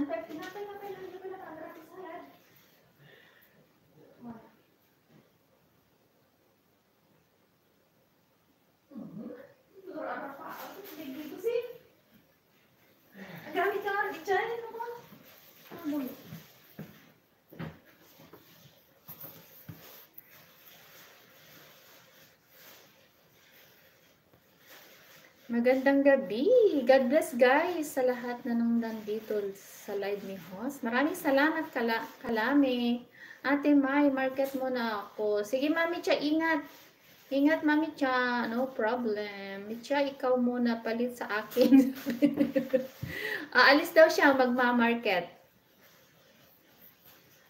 Gamit ka nga, dyan mo. Magandang gabi. God bless guys sa lahat na nung nandito sa live ni host. Maraming salamat Kalame. Ate Mai, market mo na ako. Sige Mami Cha, ingat. Ingat Mami Cha, no problem. Cha, ikaw muna palit sa akin. Aalis daw siya magma-market.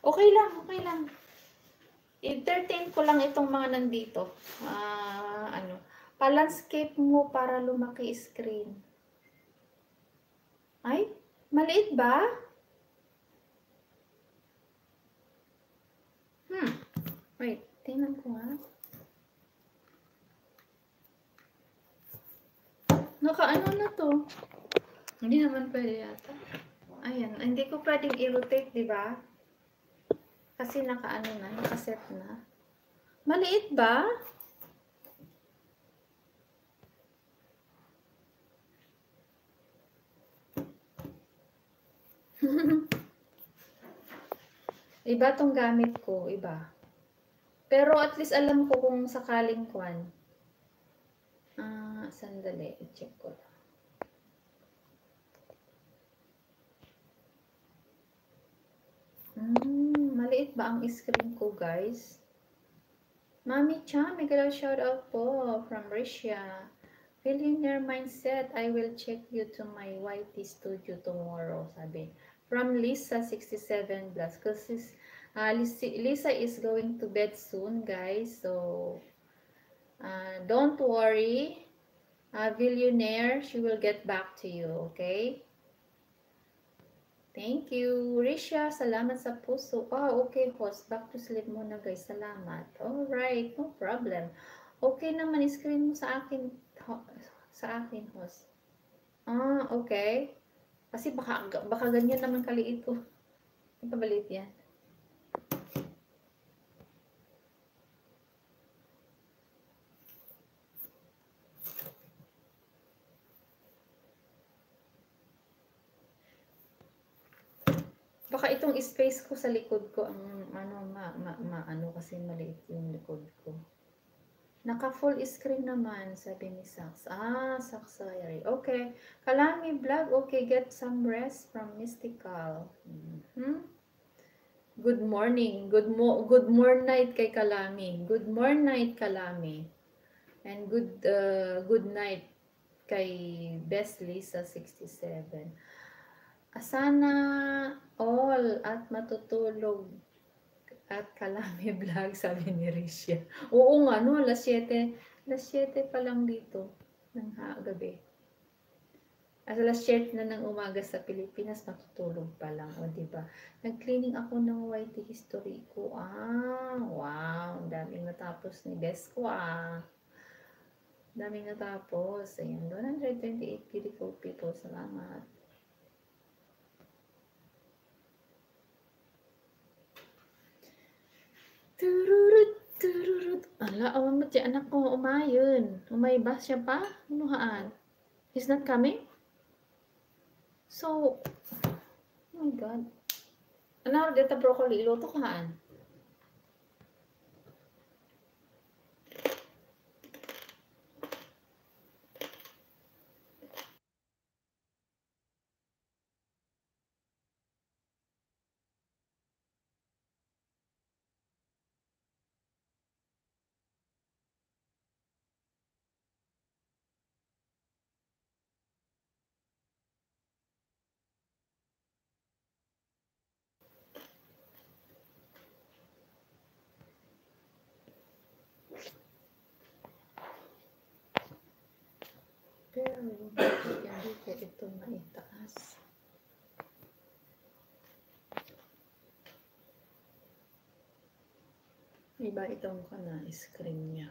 Okay lang, okay lang. Entertain ko lang itong mga nandito. Pa-landscape mo para lumaki screen. Ay, maliit ba? Wait, tingnan ko nga. Naka-ano na to? Hindi naman pwede yata. Ayan, hindi ko pwedeng i-rotate, di ba? Kasi naka-ano na, naka-set na. Maliit ba? Iba tong gamit ko, iba. Pero at least alam ko kung sakaling kwan. Sandali, i-check ko lang. Maliit ba ang screen ko, guys? Mami Cha, mega shout out po from Russia. Billionaire mindset, I will check you to my YT studio tomorrow, sabi. From Lisa 67 plus. Because Lisa is going to bed soon, guys. So, don't worry. Billionaire, she will get back to you, okay? Thank you. Risha, salamat sa puso. Okay, host. Back to sleep muna, guys. Salamat. Alright, no problem. Okay naman, screen mo sa akin, host. Okay. Kasi baka ganyan naman kaliit to. Hindi pa maliit yan. Baka itong space ko sa likod ko ang ano kasi maliit yung likod ko. Naka full screen naman, sabi ni Sax. Sax Diary. Okay. Kalami vlog. Okay, get some rest from Mystical. Good morning. Good morning kay Kalami. Good morning Kalami. And good night kay Best Lisa 67. Asana all at matutulog at Kalami vlog, sabi ni Risha. Oo nga, no, alas 7 pa lang dito ng gabi. Alas 7 na ng umaga sa Pilipinas, matutulog pa lang, o diba? Nag-cleaning ako ng YT history ko. Wow, daming natapos ni Best ko, daming natapos. Ayan, 128 beautiful people, salamat. Tururut. Ala, awan mo siya, anak ko, umayon. Umayba siya pa? Unuhaan. He's not coming? So, oh my God. Anak, dito broccoli, iluto kaan. Pero, hindi ko ito maitaas. Iba itong screen niya.